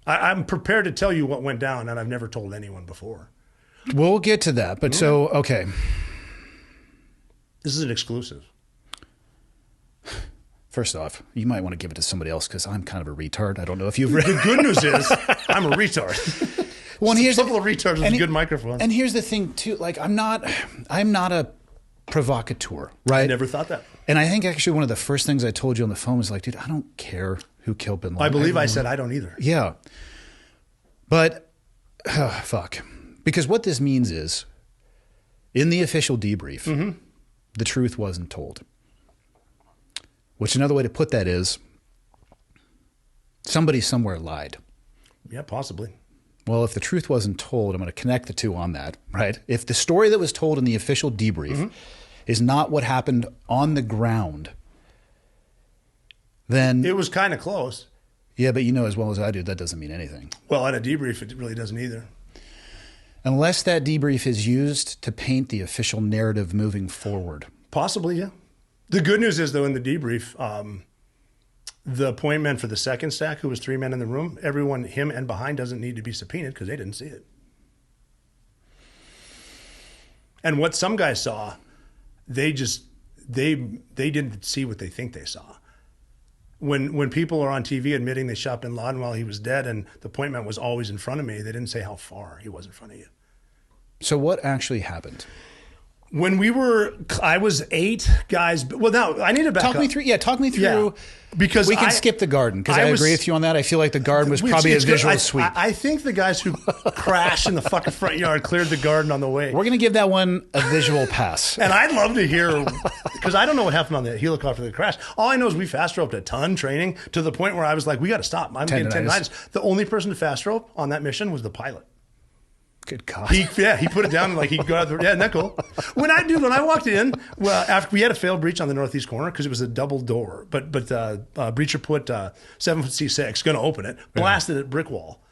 I'm prepared to tell you what went down, and I've never told anyone before. We'll get to that. But so, okay. This is an exclusive. First off, you might want to give it to somebody else because I'm kind of a retard. I don't know if you've read. The good news is I'm a retard. Well, and here's a couple of retards with a good microphone. And here's the thing too, like I'm not a provocateur, right? I never thought that. And I think actually one of the first things I told you on the phone was like, dude, I don't care who killed Bin Laden. I believe I said I don't either. Yeah. But fuck. Because what this means is in the official debrief, the truth wasn't told. Which another way to put that is somebody somewhere lied. Yeah, possibly. Well, if the truth wasn't told, I'm going to connect the two on that, right? If the story that was told in the official debrief is not what happened on the ground, then... It was kind of close. Yeah, but you know as well as I do, that doesn't mean anything. Well, at a debrief, it really doesn't either. Unless that debrief is used to paint the official narrative moving forward. Possibly, yeah. The good news is, though, in the debrief, the point man for the second stack, who was 3 men in the room, everyone, him and behind, doesn't need to be subpoenaed because they didn't see it. And what some guys saw, they didn't see what they think they saw. When people are on TV admitting they shot Bin Laden while he was dead and the point man was always in front of me, they didn't say how far he was in front of you. So what actually happened? When I was 8 guys. Well, now I need to back up. Talk me through. Yeah, because we can skip the garden because I agree with you on that. I feel like the garden was probably a visual sweep. I think the guys who crashed in the fucking front yard cleared the garden on the way. We're going to give that one a visual pass. And I'd love to hear, because I don't know what happened on the helicopter that crashed. All I know is we fast roped a ton training to the point where I was like, we got to stop. I'm getting tendinitis. The only person to fast rope on that mission was the pilot. Good God. He put it down like he got out. Yeah, isn't that cool? When I walked in, well, after we had a failed breach on the northeast corner because it was a double door, but breacher put 7-foot C6, going to open it, blasted it brick wall.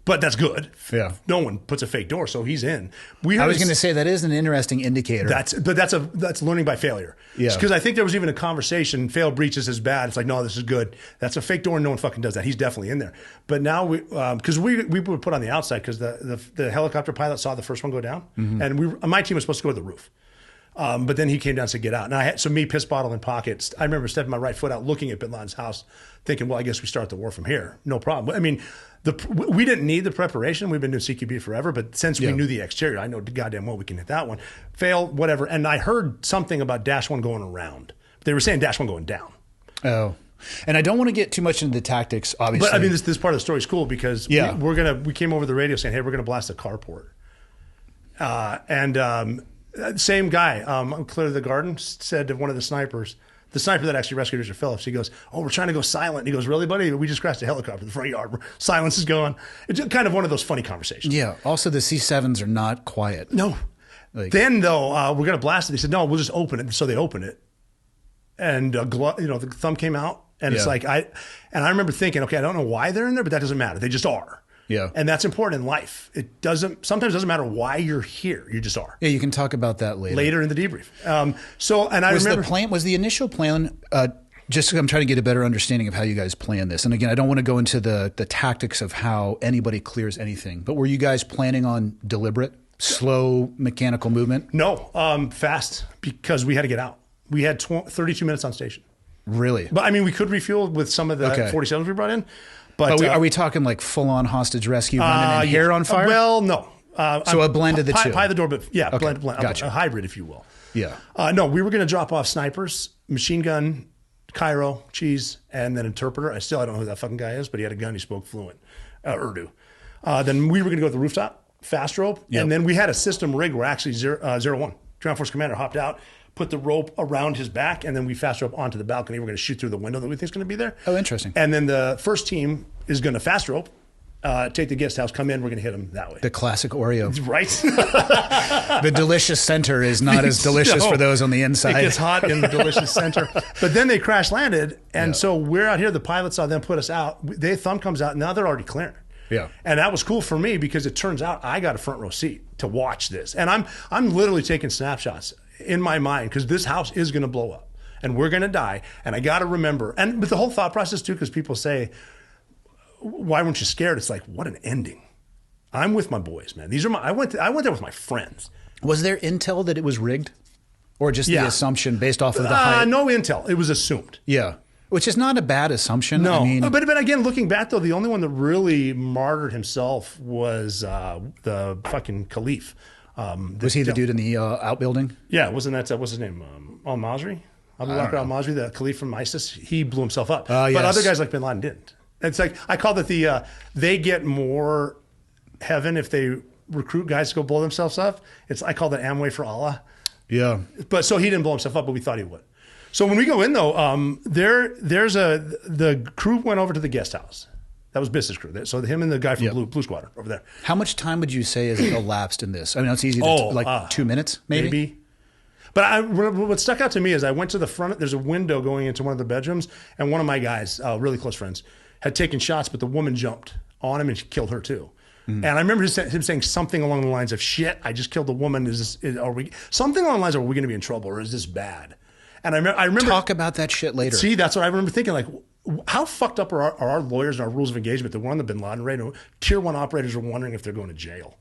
But that's good. Yeah. No one puts a fake door, so he's in. I was going to say that is an interesting indicator. That's learning by failure. Yeah. Because I think there was even a conversation, failed breaches is bad. It's like, no, this is good. That's a fake door and no one fucking does that. He's definitely in there. But now because we were put on the outside because the helicopter pilot saw the first one go down and my team was supposed to go to the roof. But then he came down and said, get out. And me, piss bottle in pockets. I remember stepping my right foot out, looking at Bin Laden's house, thinking, well, I guess we start the war from here. No problem. I mean, we didn't need the preparation. We've been doing CQB forever. But since we knew the exterior, I know goddamn well we can hit that one. Fail, whatever. And I heard something about Dash 1 going around. They were saying Dash 1 going down. Oh. And I don't want to get too much into the tactics, obviously. But I mean, this part of the story is cool because we came over the radio saying, hey, we're going to blast the carport. Same guy, clear the garden, said to one of the snipers, the sniper that actually rescued Richard Phillips, he goes, oh, we're trying to go silent. And he goes, really, buddy? We just crashed a helicopter in the front yard. Silence is going. It's kind of one of those funny conversations. Yeah. Also, the C7s are not quiet. No. Then, though, we're going to blast it. They said, no, we'll just open it. So they opened it. And, the thumb came out. And it's like, I remember thinking, okay, I don't know why they're in there, but that doesn't matter. They just are. Yeah. And that's important in life. Sometimes it doesn't matter why you're here. You just are. Yeah, you can talk about that later. Later in the debrief. Was the initial plan, just I'm trying to get a better understanding of how you guys plan this. And again, I don't want to go into the tactics of how anybody clears anything, but were you guys planning on deliberate, slow mechanical movement? No, fast, because we had to get out. We had 32 minutes on station. Really? But I mean, we could refuel with some of the 47s we brought in. But are we talking like full-on hostage rescue running and hair on fire? Well, no. So a blend of the two. Pie the door, but yeah, okay. blend. Gotcha. A hybrid, if you will. Yeah. No, we were going to drop off snipers, machine gun, Cairo, cheese, and then interpreter. I don't know who that fucking guy is, but he had a gun. He spoke fluent Urdu. Then we were going to go to the rooftop, fast rope, and then we had a system rig where actually 01, Ground Force Commander, hopped out, put the rope around his back, and then we fast rope onto the balcony. We're going to shoot through the window that we think is going to be there. Oh, interesting. And then the first team is going to fast rope, take the guest house, come in, we're going to hit them that way. The classic Oreo. Right. The delicious center is not as delicious for those on the inside. It gets hot in the delicious center. But then they crash landed, and so we're out here. The pilot saw them put us out. Their thumb comes out, and now they're already clearing. Yeah. And that was cool for me because it turns out I got a front row seat to watch this. And I'm literally taking snapshots in my mind because this house is going to blow up and we're going to die. And I got to remember, but the whole thought process too, because people say, why weren't you scared? It's like, what an ending. I'm with my boys, man. I went there with my friends. Was there intel that it was rigged? Or just the assumption based off of the height? No intel. It was assumed. Yeah. Which is not a bad assumption. No. I mean, but again, looking back, though, the only one that really martyred himself was the fucking Caliph. Was he the dude in the outbuilding? Yeah. Wasn't that, what's his name? Al-Masri? Abu Bakr al-Masri, the Caliph from ISIS. He blew himself up. But other guys like bin Laden didn't. It's like, I call it they get more heaven if they recruit guys to go blow themselves up. I call that Amway for Allah. Yeah. But so he didn't blow himself up, but we thought he would. So when we go in though, the crew went over to the guest house. That was business crew. So him and the guy from Blue Squadron over there. How much time would you say is elapsed in this? I mean, it's easy to 2 minutes, maybe. But what stuck out to me is I went to the front. There's a window going into one of the bedrooms, and one of my guys, really close friends, had taken shots, but the woman jumped on him and she killed her too. And I remember him saying something along the lines of, "Shit, I just killed a woman. Are we something along the lines of, are we going to be in trouble, or is this bad?" And I remember talk about that shit later. See, that's what I remember thinking. Like, how fucked up are our lawyers and our rules of engagement that we're on the bin Laden raid? Tier 1 operators are wondering if they're going to jail.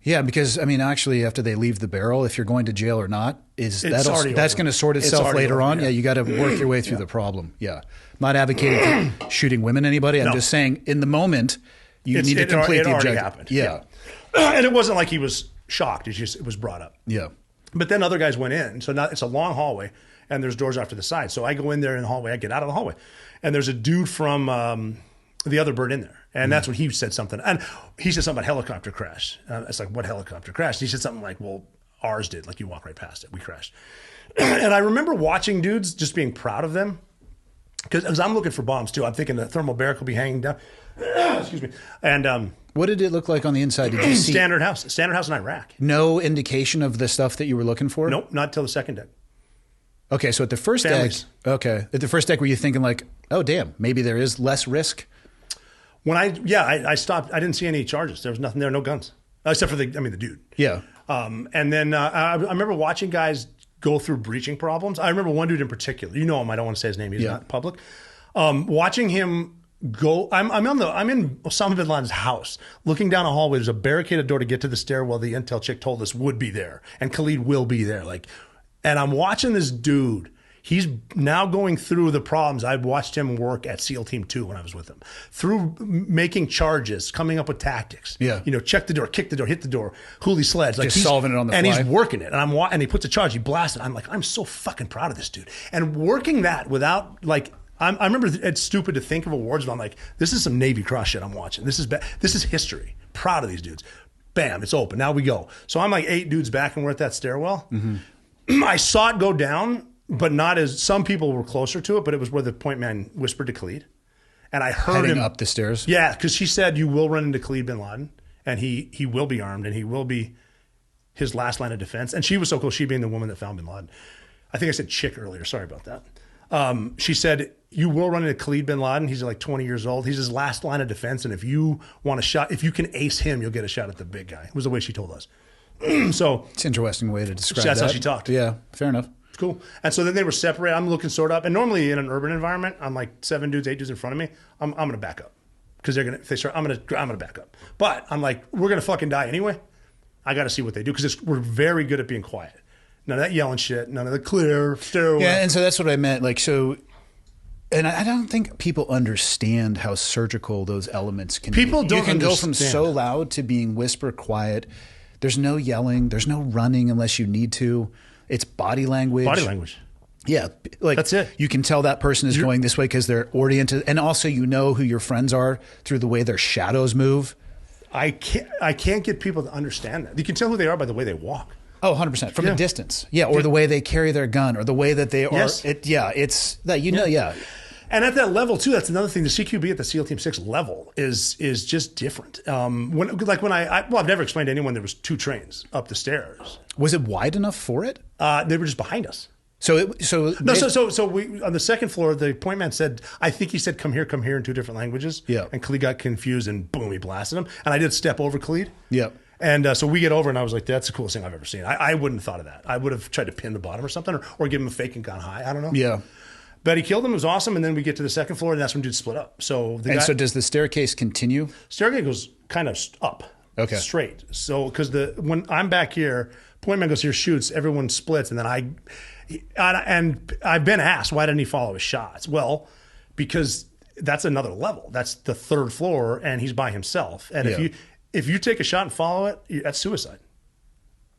Yeah, because I mean, actually, after they leave the barrel, if you're going to jail or not, that's going to sort itself later on. Yeah, you got to work your way through the problem. Yeah, I'm not advocating for shooting women, anybody. I'm just saying, in the moment, you need to complete the objective. Happened. Yeah, and it wasn't like he was shocked. It was brought up. Yeah, but then other guys went in. So now it's a long hallway, and there's doors off to the side. So I go in there in the hallway. I get out of the hallway, and there's a dude from the other bird in there. And that's when he said something. And he said something about helicopter crash. It's like, what helicopter crash? And he said something like, well, ours did. Like, you walk right past it. We crashed. And I remember watching dudes just being proud of them. Because I'm looking for bombs, too. I'm thinking the thermal barrack will be hanging down. Excuse me. And what did it look like on the inside? Did you see? Standard house in Iraq. No indication of the stuff that you were looking for? Nope, not till the second deck. Okay, so at the first deck, at the first deck, were you thinking like, oh, damn, maybe there is less risk? When I stopped. I didn't see any charges. There was nothing there, no guns, except for the dude. Yeah. And then I remember watching guys go through breaching problems. I remember one dude in particular. You know him. I don't want to say his name. He's not public. Watching him go. I'm in Osama bin Laden's house, looking down a hallway. There's a barricaded door to get to the stairwell. The intel chick told us would be there, and Khalid will be there. And I'm watching this dude. He's now going through the problems. I've watched him work at SEAL Team 2 when I was with him, through making charges, coming up with tactics. Yeah. Check the door, kick the door, hit the door, hoolie sleds. Like just solving it on the fly. And he's working it. And he puts a charge, he blasts it. I'm like, I'm so fucking proud of this dude. And working that without, I remember it's stupid to think of awards, but I'm like, this is some Navy Cross shit I'm watching. This is history. Proud of these dudes. Bam, it's open. Now we go. So I'm like 8 dudes back and we're at that stairwell. Mm-hmm. I saw it go down. But not as some people were closer to it, but it was where the point man whispered to Khalid. And I heard heading him up the stairs. Yeah, because she said you will run into Khalid bin Laden and he will be armed and he will be his last line of defense. And she was so cool, she being the woman that found bin Laden. I think I said chick earlier, sorry about that. She said, you will run into Khalid bin Laden. He's like 20 years old. He's his last line of defense. And if you want a shot, if you can ace him, you'll get a shot at the big guy. It was the way she told us. So it's an interesting way to describe that's how she talked. Yeah, fair enough. Cool. And so then they were separated. I'm looking sort up. And normally in an urban environment, I'm like 7 dudes, 8 dudes in front of me. I'm going to back up because if they start, I'm going to back up. But I'm like, we're going to fucking die anyway. I got to see what they do because we're very good at being quiet. None of that yelling shit. None of the clear stairwell. Yeah, and so that's what I meant. And I don't think people understand how surgical those elements can be. People don't understand. You can go from so loud to being whisper quiet. There's no yelling. There's no running unless you need to. It's body language. Body language. Yeah. That's it. You can tell that person is going this way because they're oriented. And also who your friends are through the way their shadows move. I can't get people to understand that. You can tell who they are by the way they walk. Oh, 100%. From the distance. Yeah. Or the way they carry their gun or the way that they are. Yes. It's that, yeah. And at that level too, that's another thing. The CQB at the SEAL Team 6 level is just different. I've never explained to anyone there was 2 trains up the stairs. Was it wide enough for it? They were just behind us. So we on the second floor, the point man said, I think he said, come here in 2 different languages. Yeah. And Khalid got confused and boom, he blasted him. And I did step over Khalid. Yeah. And so we get over and I was like, that's the coolest thing I've ever seen. I wouldn't have thought of that. I would have tried to pin the bottom or something or give him a fake and gone high. I don't know. Yeah. But he killed him. It was awesome. And then we get to the second floor, and that's when dudes split up. So so does the staircase continue? Staircase goes kind of up, straight. So because when I'm back here, point man goes here, shoots, everyone splits, and then I've been asked, why didn't he follow his shots? Well, because that's another level. That's the third floor, and he's by himself. And if you take a shot and follow it, that's suicide.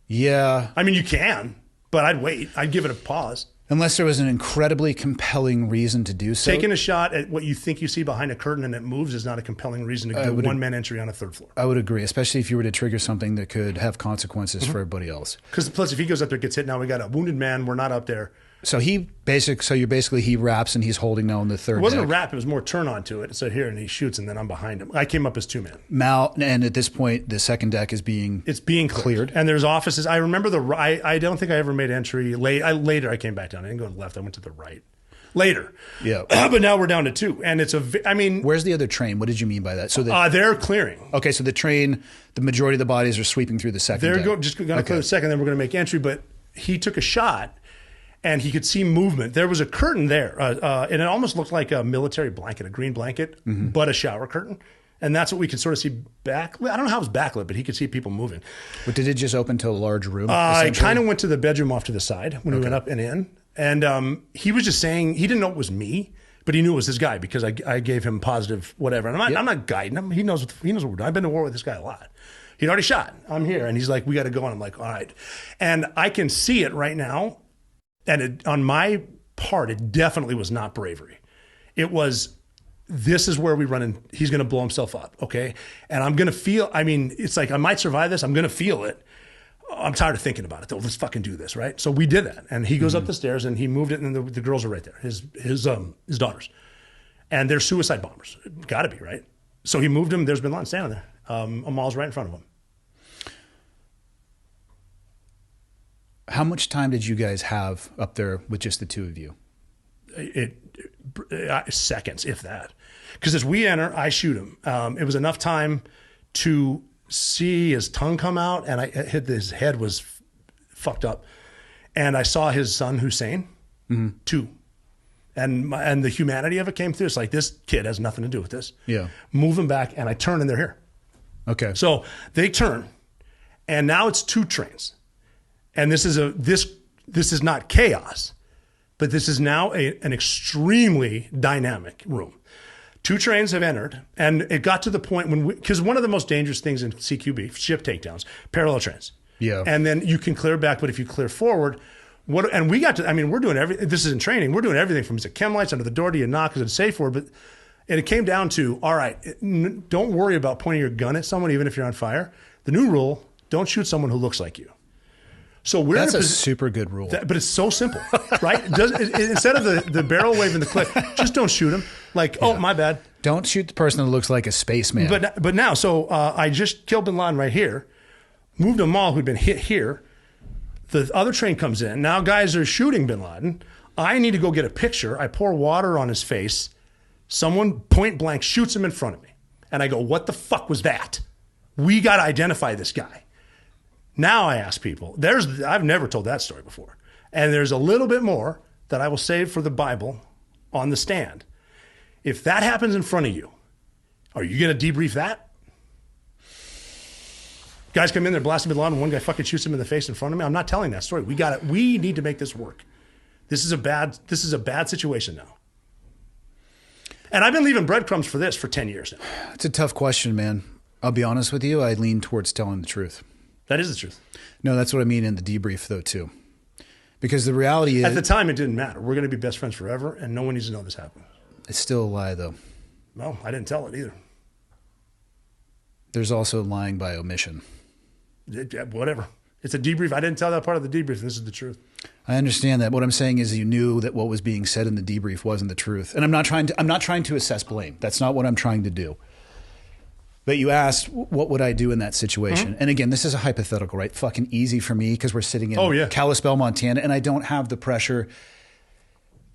Yeah. I mean, you can, but I'd wait. I'd give it a pause. Unless there was an incredibly compelling reason to do so. Taking a shot at what you think you see behind a curtain and it moves is not a compelling reason to do one-man entry on a third floor. I would agree, especially if you were to trigger something that could have consequences for everybody else. Because plus, if he goes up there, gets hit, now we got a wounded man. We're not up there. So he wraps and he's holding now on the third. It wasn't deck. a wrap; it was more turn on to it. It said here, and he shoots, and then I'm behind him. I came up as 2-man. And at this point, the second deck is being cleared, and there's offices. I remember I don't think I ever made entry later. I came back down. I didn't go to the left. I went to the right. Later, yeah. But now we're down to 2, and it's where's the other train? What did you mean by that? So they're clearing. Okay, so the train, the majority of the bodies are sweeping through the second. They're just going to clear the second. Then we're going to make entry. But he took a shot. And he could see movement. There was a curtain there, and it almost looked like a military blanket, a green blanket, but a shower curtain. And that's what we could sort of see back. I don't know how it was backlit, but he could see people moving. But did it just open to a large room? I kind of went to the bedroom off to the side when we went up and in. And he was just saying, he didn't know it was me, but he knew it was his guy because I gave him positive whatever. And I'm not guiding him. He knows what we're doing. I've been to war with this guy a lot. He'd already shot. I'm here. And he's like, we got to go. And I'm like, all right. And I can see it right now. And on my part, it definitely was not bravery. It was, this is where we run in. He's going to blow himself up, okay? And I'm going to feel, it's like I might survive this. I'm going to feel it. I'm tired of thinking about it, though. Let's fucking do this, right? So we did that. And he goes up the stairs, and he moved it, and the girls are right there, his daughters. And they're suicide bombers. Got to be, right? So he moved them. There's Bin Laden standing there. Amal's right in front of him. How much time did you guys have up there with just the two of you? Seconds, if that. Because as we enter, I shoot him. It was enough time to see his tongue come out, and his head was fucked up. And I saw his son, Hussein, too. And the humanity of it came through. It's like, this kid has nothing to do with this. Yeah. Move him back, and I turn, and they're here. Okay. So they turn, and now it's 2 trains. And this is not chaos, but this is now an extremely dynamic room. 2 trains have entered, and it got to the point because one of the most dangerous things in CQB, ship takedowns, parallel trains. Yeah. And then you can clear back, but if you clear forward, we're doing everything. This is in training. We're doing everything from chem lights under the door to you knock as a safe word. And it came down to, all right, don't worry about pointing your gun at someone, even if you're on fire. The new rule, don't shoot someone who looks like you. So that's a super good rule. But it's so simple, right? Instead of the barrel waving the clip, just don't shoot him. Like, oh, my bad. Don't shoot the person that looks like a spaceman. But now, so I just killed Bin Laden right here, moved Amal who'd been hit here. The other train comes in. Now guys are shooting Bin Laden. I need to go get a picture. I pour water on his face. Someone point blank shoots him in front of me. And I go, what the fuck was that? We got to identify this guy. Now I ask people, I've never told that story before. And there's a little bit more that I will save for the Bible on the stand. If that happens in front of you, are you going to debrief that? Guys come in, they're blasting Bin Laden, one guy fucking shoots him in the face in front of me. I'm not telling that story. We need to make this work. This is a bad situation now. And I've been leaving breadcrumbs for this for 10 years now. It's a tough question, man. I'll be honest with you. I lean towards telling the truth. That is the truth. No, that's what I mean in the debrief, though, too. Because the reality is... At the time, it didn't matter. We're going to be best friends forever, and no one needs to know this happened. It's still a lie, though. No, I didn't tell it either. There's also lying by omission. Whatever. It's a debrief. I didn't tell that part of the debrief. This is the truth. I understand that. What I'm saying is you knew that what was being said in the debrief wasn't the truth. And I'm not trying to assess blame. That's not what I'm trying to do. But you asked, what would I do in that situation? Mm-hmm. And again, this is a hypothetical, right? Fucking easy for me because we're sitting in Kalispell, Montana, and I don't have the pressure.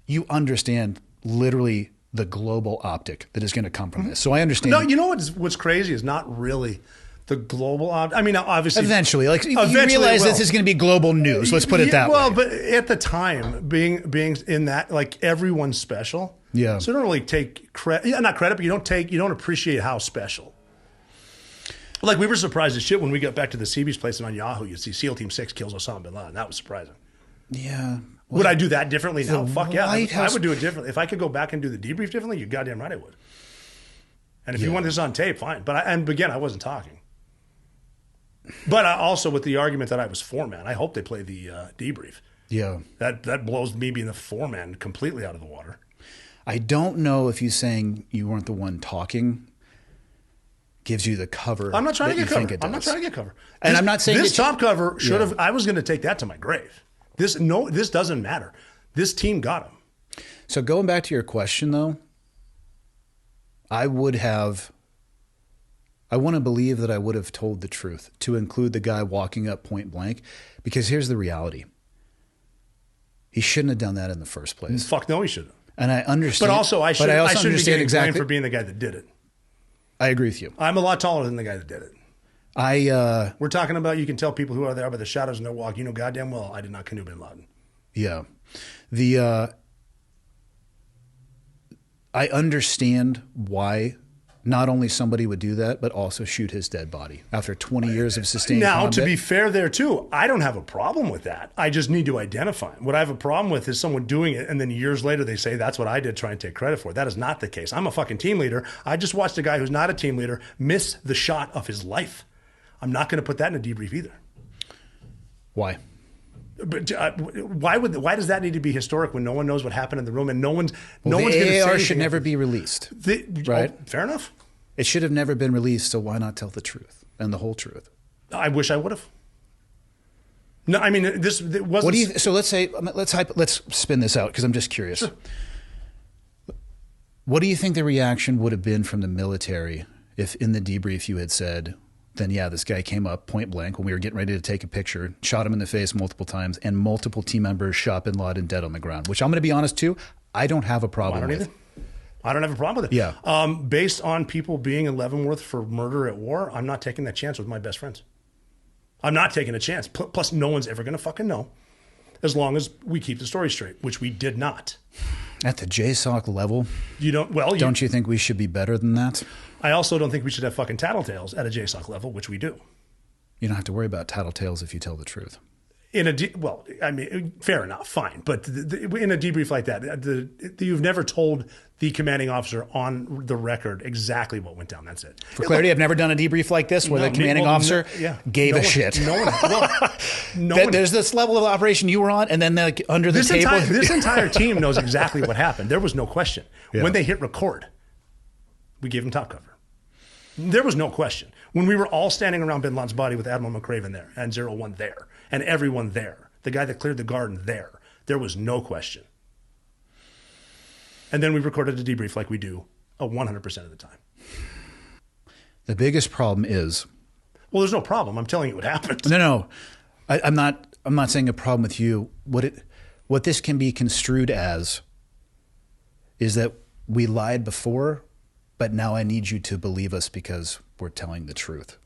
You understand literally the global optic that is going to come from this. So I understand. No, you know what's crazy is not really The global, I mean, obviously, eventually, like you realize this is going to be global news. Let's put it that way. Well, but at the time, being in that, like everyone's special. Yeah. So you don't really take credit. Yeah, not credit, but you don't appreciate how special. Like we were surprised as shit when we got back to the Seabees place and on Yahoo, you'd see SEAL Team 6 kills Osama bin Laden. That was surprising. Yeah. Well, would I do that differently now? Fuck yeah, I would do it differently. If I could go back and do the debrief differently, you're goddamn right I would. And if you want this on tape, fine. But again, I wasn't talking. But also with the argument that I was foreman, I hope they play the debrief. Yeah. That blows me being the foreman completely out of the water. I don't know if you saying you weren't the one talking gives you the cover. I'm not trying to get cover. I'm not trying to get cover. And I'm not saying this top cover should have. I was going to take that to my grave. This doesn't matter. This team got him. So going back to your question though, I want to believe that I would have told the truth to include the guy walking up point blank, because here's the reality. He shouldn't have done that in the first place. Fuck no, he shouldn't. And I understand. But also, I shouldn't understand be getting exactly blamed for being the guy that did it. I agree with you. I'm a lot taller than the guy that did it. We're talking about, you can tell people who are there by the shadows and their walk. You know goddamn well I did not canoe bin Laden. Yeah. I understand why not only somebody would do that, but also shoot his dead body after 20 years of sustained combat. To be fair there too, I don't have a problem with that. I just need to identify him. What I have a problem with is someone doing it and then years later they say, that's what I did, try and take credit for it. That is not the case. I'm a fucking team leader. I just watched a guy who's not a team leader miss the shot of his life. I'm not going to put that in a debrief either. Why? But why does that need to be historic when no one knows what happened in the room and no one's going to say AAR should never be released, right? Oh, fair enough. It should have never been released. So why not tell the truth and the whole truth? I wish I would have. No, I mean this wasn't. What do you? So let's say let's spin this out because I'm just curious. Sure. What do you think the reaction would have been from the military if in the debrief you had said, then yeah, this guy came up point blank when we were getting ready to take a picture, shot him in the face multiple times, and multiple team members shot bin Laden dead on the ground, which I'm going to be honest too, I don't have a problem with. I don't have a problem with it. Yeah. Based on people being in Leavenworth for murder at war, I'm not taking that chance with my best friends. I'm not taking a chance. Plus, no one's ever going to fucking know as long as we keep the story straight, which we did not. At the JSOC level? Don't you think we should be better than that? I also don't think we should have fucking tattletales at a JSOC level, which we do. You don't have to worry about tattletales if you tell the truth. I mean, fair enough, fine. But in a debrief like that, you've never told the commanding officer on the record exactly what went down. That's it. For clarity, I've never done a debrief like this where the commanding officer gave a shit. There's this level of operation you were on, and then under the table. This entire team knows exactly what happened. There was no question. Yeah. When they hit record, we gave them top cover. There was no question. When we were all standing around bin Laden's body with Admiral McRaven there and 01 there and everyone there, the guy that cleared the garden there was no question. And then we recorded a debrief like we do 100% of the time. The biggest problem is... Well, there's no problem. I'm telling you what happened. No. I'm not saying a problem with you. What this can be construed as is that we lied before, but now I need you to believe us because we're telling the truth.